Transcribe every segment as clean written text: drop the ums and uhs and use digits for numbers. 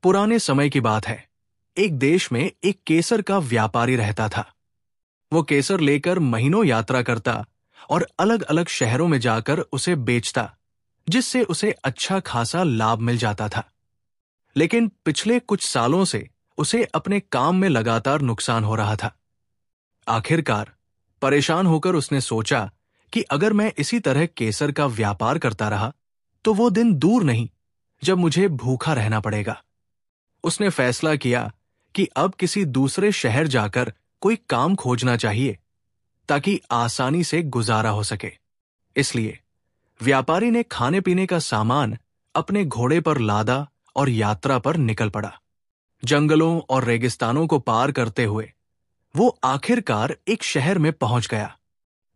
पुराने समय की बात है। एक देश में एक केसर का व्यापारी रहता था। वो केसर लेकर महीनों यात्रा करता और अलग अलग शहरों में जाकर उसे बेचता, जिससे उसे अच्छा खासा लाभ मिल जाता था। लेकिन पिछले कुछ सालों से उसे अपने काम में लगातार नुकसान हो रहा था। आखिरकार परेशान होकर उसने सोचा कि अगर मैं इसी तरह केसर का व्यापार करता रहा तो वो दिन दूर नहीं जब मुझे भूखा रहना पड़ेगा। उसने फैसला किया कि अब किसी दूसरे शहर जाकर कोई काम खोजना चाहिए ताकि आसानी से गुजारा हो सके। इसलिए व्यापारी ने खाने पीने का सामान अपने घोड़े पर लादा और यात्रा पर निकल पड़ा। जंगलों और रेगिस्तानों को पार करते हुए वो आखिरकार एक शहर में पहुंच गया।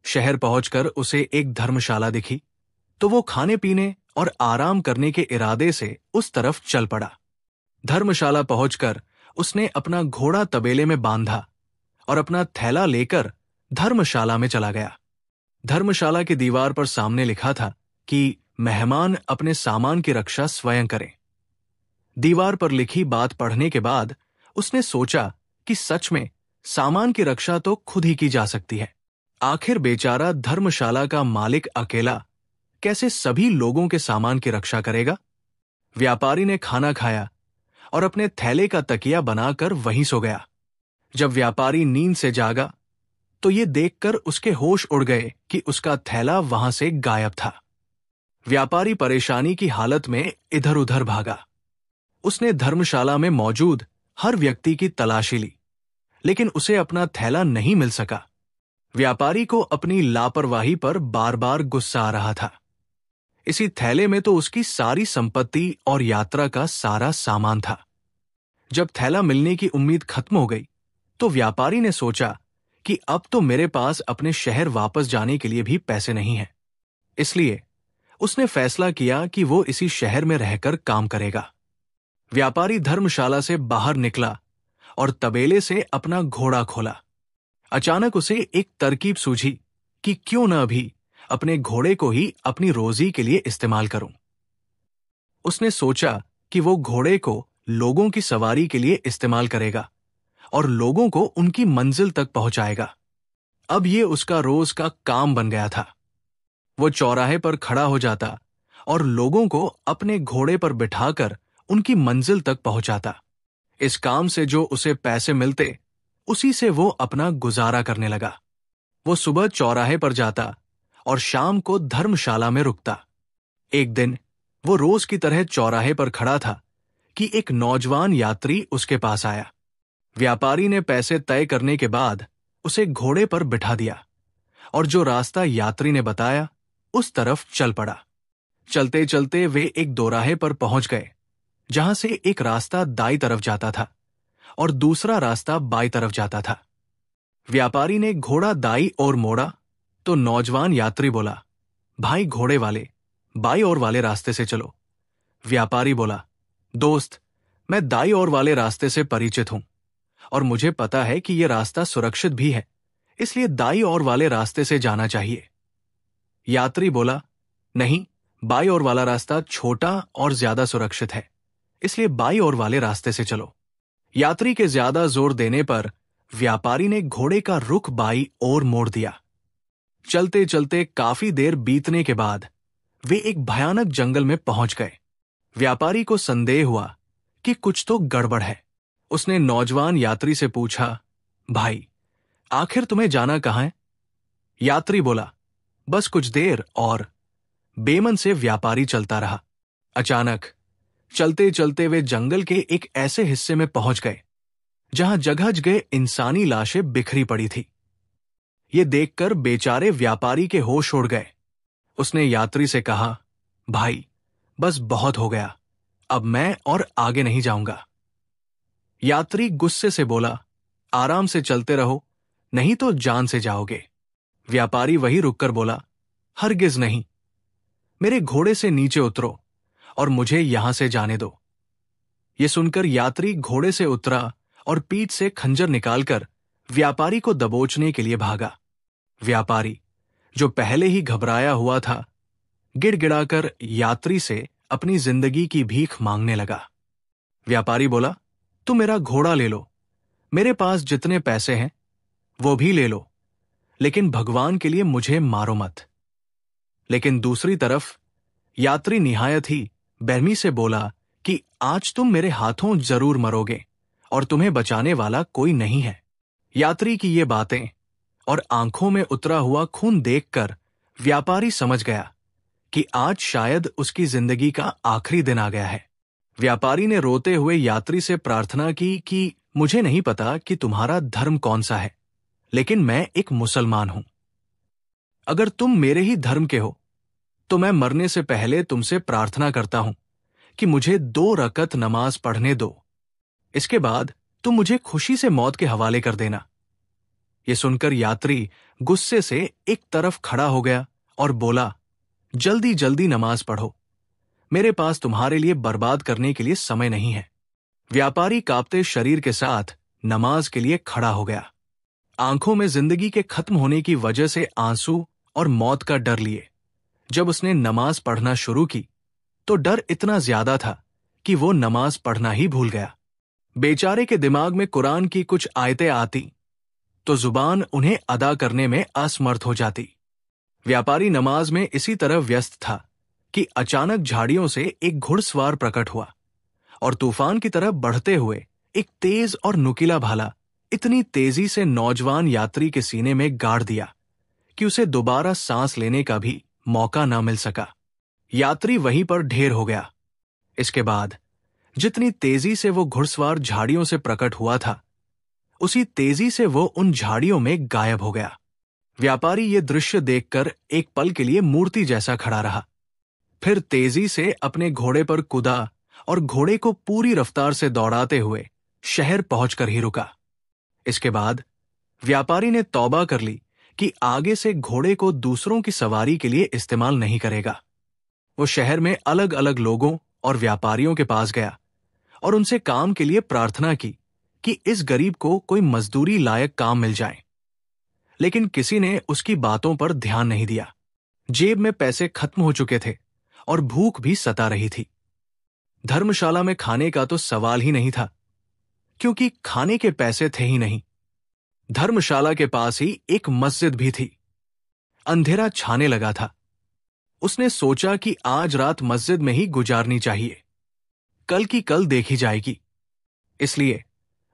शहर पहुंचकर उसे एक धर्मशाला दिखी तो वो खाने पीने और आराम करने के इरादे से उस तरफ चल पड़ा। धर्मशाला पहुंचकर उसने अपना घोड़ा तबेले में बांधा और अपना थैला लेकर धर्मशाला में चला गया। धर्मशाला की दीवार पर सामने लिखा था कि मेहमान अपने सामान की रक्षा स्वयं करें। दीवार पर लिखी बात पढ़ने के बाद उसने सोचा कि सच में सामान की रक्षा तो खुद ही की जा सकती है। आखिर बेचारा धर्मशाला का मालिक अकेला कैसे सभी लोगों के सामान की रक्षा करेगा। व्यापारी ने खाना खाया और अपने थैले का तकिया बनाकर वहीं सो गया। जब व्यापारी नींद से जागा तो ये देखकर उसके होश उड़ गए कि उसका थैला वहां से गायब था। व्यापारी परेशानी की हालत में इधर उधर भागा। उसने धर्मशाला में मौजूद हर व्यक्ति की तलाशी ली, लेकिन उसे अपना थैला नहीं मिल सका। व्यापारी को अपनी लापरवाही पर बार बार गुस्सा आ रहा था। इसी थैले में तो उसकी सारी संपत्ति और यात्रा का सारा सामान था। जब थैला मिलने की उम्मीद खत्म हो गई तो व्यापारी ने सोचा कि अब तो मेरे पास अपने शहर वापस जाने के लिए भी पैसे नहीं हैं। इसलिए उसने फैसला किया कि वो इसी शहर में रहकर काम करेगा। व्यापारी धर्मशाला से बाहर निकला और तबेले से अपना घोड़ा खोला। अचानक उसे एक तरकीब सूझी कि क्यों न अभी अपने घोड़े को ही अपनी रोजी के लिए इस्तेमाल करूं। उसने सोचा कि वो घोड़े को लोगों की सवारी के लिए इस्तेमाल करेगा और लोगों को उनकी मंजिल तक पहुंचाएगा। अब ये उसका रोज का काम बन गया था। वो चौराहे पर खड़ा हो जाता और लोगों को अपने घोड़े पर बिठाकर उनकी मंजिल तक पहुंचाता। इस काम से जो उसे पैसे मिलते उसी से वो अपना गुजारा करने लगा। वो सुबह चौराहे पर जाता और शाम को धर्मशाला में रुकता। एक दिन वो रोज की तरह चौराहे पर खड़ा था कि एक नौजवान यात्री उसके पास आया। व्यापारी ने पैसे तय करने के बाद उसे घोड़े पर बिठा दिया और जो रास्ता यात्री ने बताया उस तरफ चल पड़ा। चलते चलते वे एक दोराहे पर पहुंच गए, जहां से एक रास्ता दाईं तरफ जाता था और दूसरा रास्ता बाईं तरफ जाता था। व्यापारी ने घोड़ा दाईं ओर मोड़ा तो नौजवान यात्री बोला, भाई घोड़े वाले, बाईं ओर वाले रास्ते से चलो। व्यापारी बोला, दोस्त, मैं दाईं ओर वाले रास्ते से परिचित हूं और मुझे पता है कि यह रास्ता सुरक्षित भी है, इसलिए दाईं ओर वाले रास्ते से जाना चाहिए। यात्री बोला, नहीं, बाईं ओर वाला रास्ता छोटा और ज्यादा सुरक्षित है, इसलिए बाईं ओर वाले रास्ते से चलो। यात्री के ज्यादा जोर देने पर व्यापारी ने घोड़े का रुख बाईं ओर मोड़ दिया। चलते चलते काफी देर बीतने के बाद वे एक भयानक जंगल में पहुंच गए। व्यापारी को संदेह हुआ कि कुछ तो गड़बड़ है। उसने नौजवान यात्री से पूछा, भाई, आखिर तुम्हें जाना कहां है? यात्री बोला, बस कुछ देर और। बेमन से व्यापारी चलता रहा। अचानक चलते चलते वे जंगल के एक ऐसे हिस्से में पहुंच गए जहां जगह जगह इंसानी लाशें बिखरी पड़ी थी। ये देखकर बेचारे व्यापारी के होश उड़ गए। उसने यात्री से कहा, भाई, बस बहुत हो गया, अब मैं और आगे नहीं जाऊंगा। यात्री गुस्से से बोला, आराम से चलते रहो, नहीं तो जान से जाओगे। व्यापारी वहीं रुककर बोला, हरगिज नहीं, मेरे घोड़े से नीचे उतरो और मुझे यहां से जाने दो। ये सुनकर यात्री घोड़े से उतरा और पीठ से खंजर निकालकर व्यापारी को दबोचने के लिए भागा। व्यापारी, जो पहले ही घबराया हुआ था, गिड़गिड़ाकर यात्री से अपनी जिंदगी की भीख मांगने लगा। व्यापारी बोला, तुम मेरा घोड़ा ले लो, मेरे पास जितने पैसे हैं वो भी ले लो, लेकिन भगवान के लिए मुझे मारो मत। लेकिन दूसरी तरफ यात्री निहायत ही बेरहमी से बोला कि आज तुम मेरे हाथों जरूर मरोगे और तुम्हें बचाने वाला कोई नहीं है। यात्री की ये बातें और आंखों में उतरा हुआ खून देखकर व्यापारी समझ गया कि आज शायद उसकी जिंदगी का आखिरी दिन आ गया है। व्यापारी ने रोते हुए यात्री से प्रार्थना की कि मुझे नहीं पता कि तुम्हारा धर्म कौन सा है, लेकिन मैं एक मुसलमान हूं। अगर तुम मेरे ही धर्म के हो तो मैं मरने से पहले तुमसे प्रार्थना करता हूं कि मुझे 2 रकत नमाज पढ़ने दो। इसके बाद तुम मुझे खुशी से मौत के हवाले कर देना। यह सुनकर यात्री गुस्से से एक तरफ खड़ा हो गया और बोला, जल्दी जल्दी नमाज पढ़ो, मेरे पास तुम्हारे लिए बर्बाद करने के लिए समय नहीं है। व्यापारी कांपते शरीर के साथ नमाज के लिए खड़ा हो गया, आंखों में जिंदगी के खत्म होने की वजह से आंसू और मौत का डर लिए। जब उसने नमाज पढ़ना शुरू की तो डर इतना ज्यादा था कि वो नमाज पढ़ना ही भूल गया। बेचारे के दिमाग में कुरान की कुछ आयतें आती तो जुबान उन्हें अदा करने में असमर्थ हो जाती। व्यापारी नमाज में इसी तरह व्यस्त था कि अचानक झाड़ियों से एक घुड़सवार प्रकट हुआ और तूफान की तरह बढ़ते हुए एक तेज और नुकीला भाला इतनी तेजी से नौजवान यात्री के सीने में गाड़ दिया कि उसे दोबारा सांस लेने का भी मौका न मिल सका। यात्री वहीं पर ढेर हो गया। इसके बाद जितनी तेजी से वो घुड़सवार झाड़ियों से प्रकट हुआ था, उसी तेजी से वो उन झाड़ियों में गायब हो गया। व्यापारी ये दृश्य देखकर एक पल के लिए मूर्ति जैसा खड़ा रहा, फिर तेजी से अपने घोड़े पर कूदा और घोड़े को पूरी रफ्तार से दौड़ाते हुए शहर पहुंचकर ही रुका। इसके बाद व्यापारी ने तौबा कर ली कि आगे से घोड़े को दूसरों की सवारी के लिए इस्तेमाल नहीं करेगा। वो शहर में अलग अलग लोगों और व्यापारियों के पास गया और उनसे काम के लिए प्रार्थना की कि इस गरीब को कोई मजदूरी लायक काम मिल जाए, लेकिन किसी ने उसकी बातों पर ध्यान नहीं दिया। जेब में पैसे खत्म हो चुके थे और भूख भी सता रही थी। धर्मशाला में खाने का तो सवाल ही नहीं था, क्योंकि खाने के पैसे थे ही नहीं। धर्मशाला के पास ही एक मस्जिद भी थी। अंधेरा छाने लगा था। उसने सोचा कि आज रात मस्जिद में ही गुजारनी चाहिए, कल की कल देखी जाएगी। इसलिए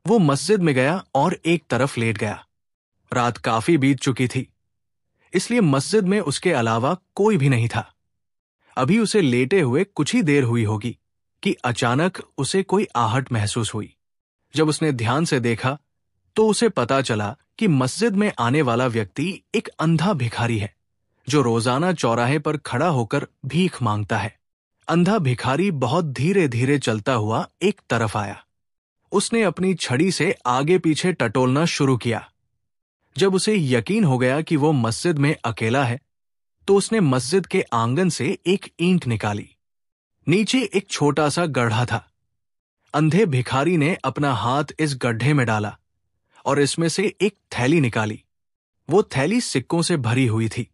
वो मस्जिद में गया और एक तरफ लेट गया। रात काफी बीत चुकी थी, इसलिए मस्जिद में उसके अलावा कोई भी नहीं था। अभी उसे लेटे हुए कुछ ही देर हुई होगी कि अचानक उसे कोई आहट महसूस हुई। जब उसने ध्यान से देखा तो उसे पता चला कि मस्जिद में आने वाला व्यक्ति एक अंधा भिखारी है, जो रोजाना चौराहे पर खड़ा होकर भीख मांगता है। अंधा भिखारी बहुत धीरे धीरे चलता हुआ एक तरफ आया। उसने अपनी छड़ी से आगे पीछे टटोलना शुरू किया। जब उसे यकीन हो गया कि वो मस्जिद में अकेला है, तो उसने मस्जिद के आंगन से एक ईंट निकाली। नीचे एक छोटा सा गड्ढा था। अंधे भिखारी ने अपना हाथ इस गड्ढे में डाला और इसमें से एक थैली निकाली। वो थैली सिक्कों से भरी हुई थी।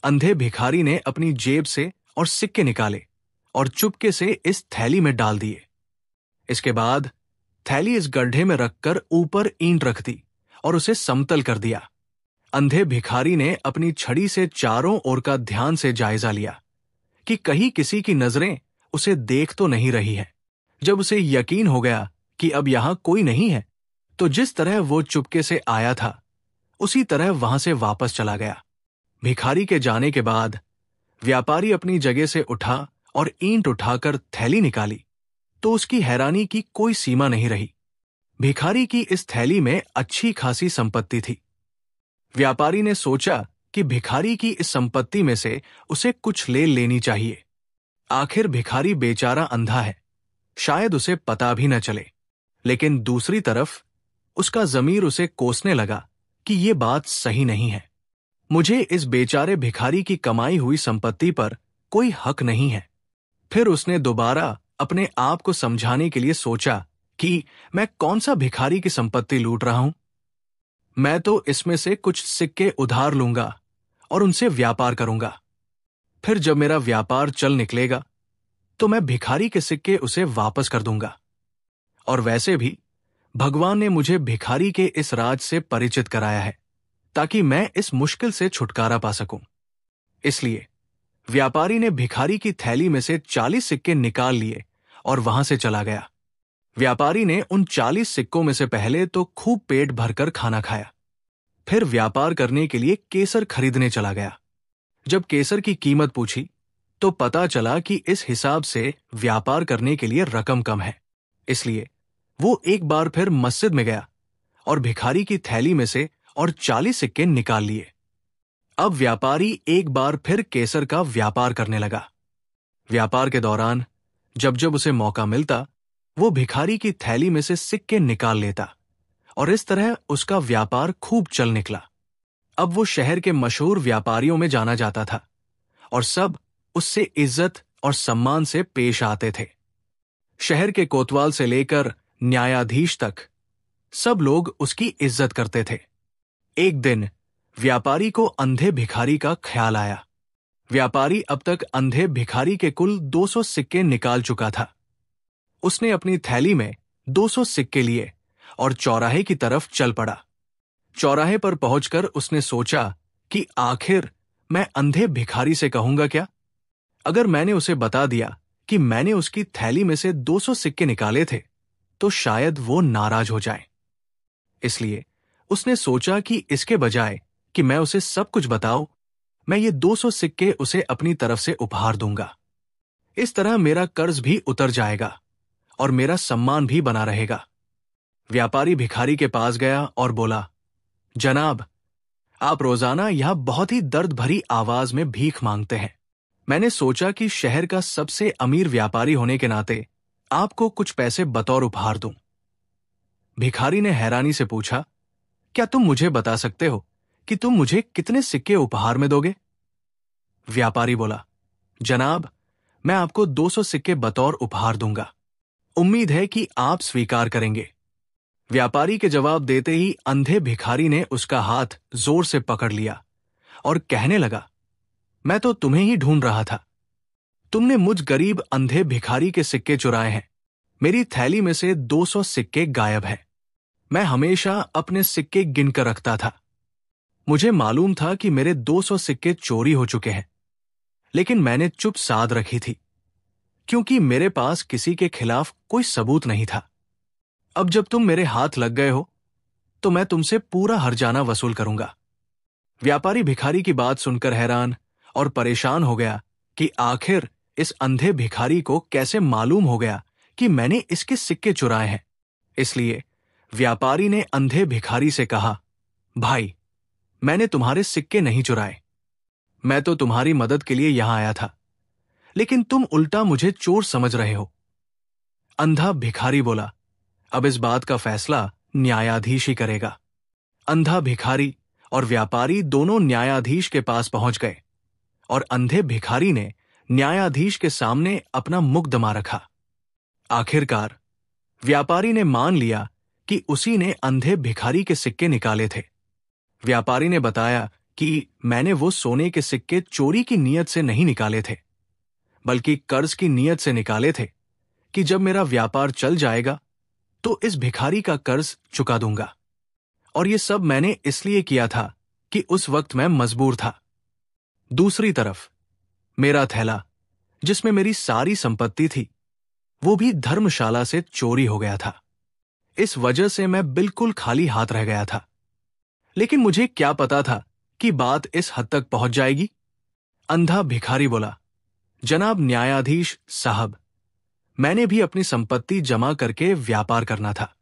अंधे भिखारी ने अपनी जेब से और सिक्के निकाले और चुपके से इस थैली में डाल दिए। इसके बाद थैली इस गड्ढे में रखकर ऊपर ईंट रख दी और उसे समतल कर दिया। अंधे भिखारी ने अपनी छड़ी से चारों ओर का ध्यान से जायजा लिया कि कहीं किसी की नजरें उसे देख तो नहीं रही है। जब उसे यकीन हो गया कि अब यहां कोई नहीं है, तो जिस तरह वो चुपके से आया था उसी तरह वहां से वापस चला गया। भिखारी के जाने के बाद व्यापारी अपनी जगह से उठा और ईंट उठाकर थैली निकाली तो उसकी हैरानी की कोई सीमा नहीं रही। भिखारी की इस थैली में अच्छी खासी संपत्ति थी। व्यापारी ने सोचा कि भिखारी की इस संपत्ति में से उसे कुछ ले लेनी चाहिए। आखिर भिखारी बेचारा अंधा है, शायद उसे पता भी न चले। लेकिन दूसरी तरफ उसका ज़मीर उसे कोसने लगा कि ये बात सही नहीं है। मुझे इस बेचारे भिखारी की कमाई हुई संपत्ति पर कोई हक नहीं है। फिर उसने दोबारा अपने आप को समझाने के लिए सोचा कि मैं कौन सा भिखारी की संपत्ति लूट रहा हूं। मैं तो इसमें से कुछ सिक्के उधार लूंगा और उनसे व्यापार करूंगा। फिर जब मेरा व्यापार चल निकलेगा तो मैं भिखारी के सिक्के उसे वापस कर दूंगा। और वैसे भी भगवान ने मुझे भिखारी के इस राज से परिचित कराया है ताकि मैं इस मुश्किल से छुटकारा पा सकूं। इसलिए व्यापारी ने भिखारी की थैली में से 40 सिक्के निकाल लिए और वहां से चला गया। व्यापारी ने उन 40 सिक्कों में से पहले तो खूब पेट भरकर खाना खाया, फिर व्यापार करने के लिए केसर खरीदने चला गया। जब केसर की कीमत पूछी तो पता चला कि इस हिसाब से व्यापार करने के लिए रकम कम है। इसलिए वो एक बार फिर मस्जिद में गया और भिखारी की थैली में से और 40 सिक्के निकाल लिए। अब व्यापारी एक बार फिर केसर का व्यापार करने लगा। व्यापार के दौरान जब जब उसे मौका मिलता वो भिखारी की थैली में से सिक्के निकाल लेता और इस तरह उसका व्यापार खूब चल निकला। अब वो शहर के मशहूर व्यापारियों में जाना जाता था और सब उससे इज्जत और सम्मान से पेश आते थे। शहर के कोतवाल से लेकर न्यायाधीश तक सब लोग उसकी इज्जत करते थे। एक दिन व्यापारी को अंधे भिखारी का ख्याल आया। व्यापारी अब तक अंधे भिखारी के कुल 200 सिक्के निकाल चुका था। उसने अपनी थैली में 200 सिक्के लिए और चौराहे की तरफ चल पड़ा। चौराहे पर पहुंचकर उसने सोचा कि आखिर मैं अंधे भिखारी से कहूंगा क्या? अगर मैंने उसे बता दिया कि मैंने उसकी थैली में से 200 सिक्के निकाले थे तो शायद वो नाराज हो जाए। इसलिए उसने सोचा कि इसके बजाय कि मैं उसे सब कुछ बताऊं, मैं ये 200 सिक्के उसे अपनी तरफ से उपहार दूंगा। इस तरह मेरा कर्ज भी उतर जाएगा और मेरा सम्मान भी बना रहेगा। व्यापारी भिखारी के पास गया और बोला, जनाब, आप रोजाना यहां बहुत ही दर्द भरी आवाज में भीख मांगते हैं। मैंने सोचा कि शहर का सबसे अमीर व्यापारी होने के नाते आपको कुछ पैसे बतौर उपहार दूं। भिखारी ने हैरानी से पूछा, क्या तुम मुझे बता सकते हो कि तुम मुझे कितने सिक्के उपहार में दोगे? व्यापारी बोला, जनाब, मैं आपको 200 सिक्के बतौर उपहार दूंगा। उम्मीद है कि आप स्वीकार करेंगे। व्यापारी के जवाब देते ही अंधे भिखारी ने उसका हाथ जोर से पकड़ लिया और कहने लगा, मैं तो तुम्हें ही ढूंढ रहा था। तुमने मुझ गरीब अंधे भिखारी के सिक्के चुराए हैं। मेरी थैली में से 200 सिक्के गायब हैं। मैं हमेशा अपने सिक्के गिनकर रखता था। मुझे मालूम था कि मेरे 200 सिक्के चोरी हो चुके हैं, लेकिन मैंने चुप साध रखी थी क्योंकि मेरे पास किसी के खिलाफ कोई सबूत नहीं था। अब जब तुम मेरे हाथ लग गए हो तो मैं तुमसे पूरा हर्जाना वसूल करूंगा। व्यापारी भिखारी की बात सुनकर हैरान और परेशान हो गया कि आखिर इस अंधे भिखारी को कैसे मालूम हो गया कि मैंने इसके सिक्के चुराए हैं। इसलिए व्यापारी ने अंधे भिखारी से कहा, भाई, मैंने तुम्हारे सिक्के नहीं चुराए। मैं तो तुम्हारी मदद के लिए यहां आया था, लेकिन तुम उल्टा मुझे चोर समझ रहे हो। अंधा भिखारी बोला, अब इस बात का फैसला न्यायाधीश ही करेगा। अंधा भिखारी और व्यापारी दोनों न्यायाधीश के पास पहुंच गए और अंधे भिखारी ने न्यायाधीश के सामने अपना मुकदमा रखा। आखिरकार व्यापारी ने मान लिया कि उसी ने अंधे भिखारी के सिक्के निकाले थे। व्यापारी ने बताया कि मैंने वो सोने के सिक्के चोरी की नीयत से नहीं निकाले थे, बल्कि कर्ज की नीयत से निकाले थे कि जब मेरा व्यापार चल जाएगा तो इस भिखारी का कर्ज चुका दूंगा। और ये सब मैंने इसलिए किया था कि उस वक्त मैं मजबूर था। दूसरी तरफ मेरा थैला, जिसमें मेरी सारी संपत्ति थी, वो भी धर्मशाला से चोरी हो गया था। इस वजह से मैं बिल्कुल खाली हाथ रह गया था। लेकिन मुझे क्या पता था कि बात इस हद तक पहुंच जाएगी। अंधा भिखारी बोला, जनाब न्यायाधीश साहब, मैंने भी अपनी संपत्ति जमा करके व्यापार करना था।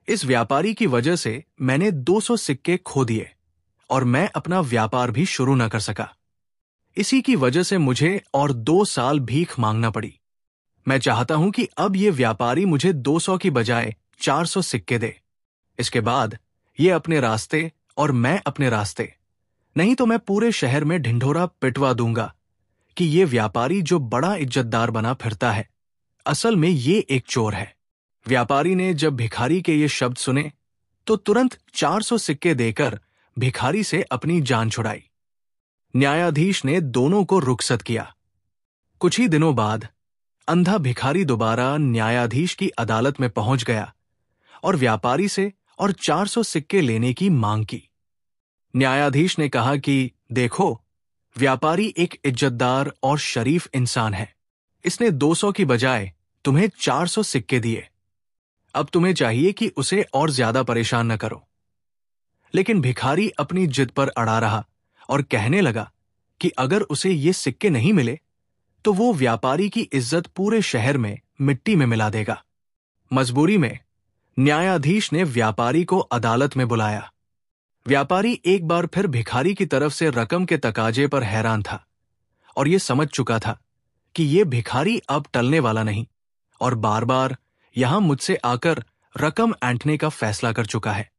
इस व्यापारी की वजह से मैंने 200 सिक्के खो दिए और मैं अपना व्यापार भी शुरू न कर सका। इसी की वजह से मुझे और 2 साल भीख मांगना पड़ी। मैं चाहता हूं कि अब ये व्यापारी मुझे 200 की बजाय 400 सिक्के दे। इसके बाद ये अपने रास्ते और मैं अपने रास्ते, नहीं तो मैं पूरे शहर में ढिंढोरा पिटवा दूंगा कि ये व्यापारी जो बड़ा इज्जतदार बना फिरता है, असल में ये एक चोर है। व्यापारी ने जब भिखारी के ये शब्द सुने तो तुरंत 400 सिक्के देकर भिखारी से अपनी जान छुड़ाई। न्यायाधीश ने दोनों को रुखसत किया। कुछ ही दिनों बाद अंधा भिखारी दोबारा न्यायाधीश की अदालत में पहुंच गया और व्यापारी से और 400 सिक्के लेने की मांग की। न्यायाधीश ने कहा कि देखो, व्यापारी एक इज्जतदार और शरीफ इंसान है। इसने 200 की बजाय तुम्हें 400 सिक्के दिए। अब तुम्हें चाहिए कि उसे और ज्यादा परेशान न करो। लेकिन भिखारी अपनी जिद पर अड़ा रहा और कहने लगा कि अगर उसे ये सिक्के नहीं मिले तो वो व्यापारी की इज्जत पूरे शहर में मिट्टी में मिला देगा। मजबूरी में न्यायाधीश ने व्यापारी को अदालत में बुलाया। व्यापारी एक बार फिर भिखारी की तरफ से रकम के तकाजे पर हैरान था और ये समझ चुका था कि ये भिखारी अब टलने वाला नहीं और बार बार यहां मुझसे आकर रकम ऐंठने का फैसला कर चुका है।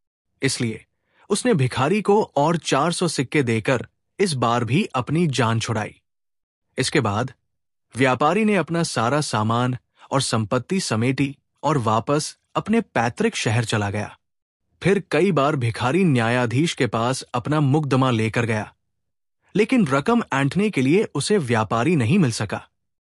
इसलिए उसने भिखारी को और 400 सिक्के देकर इस बार भी अपनी जान छुड़ाई। इसके बाद व्यापारी ने अपना सारा सामान और संपत्ति समेटी और वापस अपने पैतृक शहर चला गया। फिर कई बार भिखारी न्यायाधीश के पास अपना मुकदमा लेकर गया, लेकिन रकम ऐंठने के लिए उसे व्यापारी नहीं मिल सका।